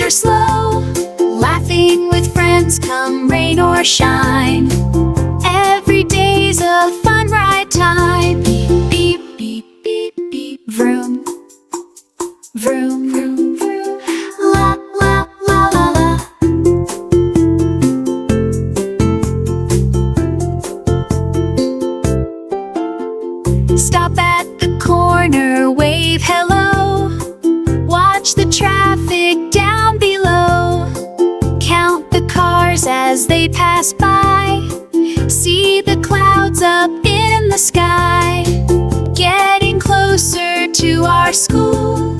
or slow, laughing with friends come rain or shine. Every day's a fun ride time. Beep, beep, beep, beep, beep. Vroom, vroom, vroom, vroom. La, la, la, la, la. Stop at the corner, wave hello. Watch the traffic down below. Count the cars as they pass by. See the clouds up in the sky. Getting closer to our school,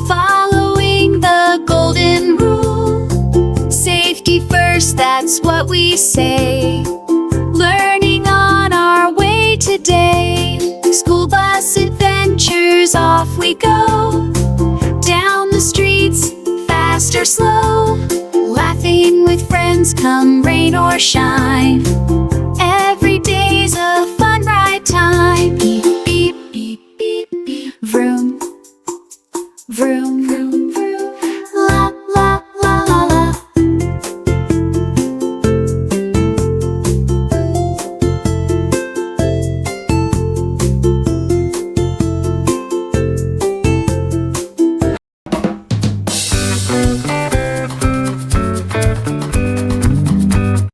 following the golden rule. Safety first, that's what we say. Learning on our way today. School bus adventures, off we go. Down the streets, fast or slow. Laughing with friends come rain or shine. Every day's a fun ride time. Beep, beep, beep, beep, beep. Vroom, vroom.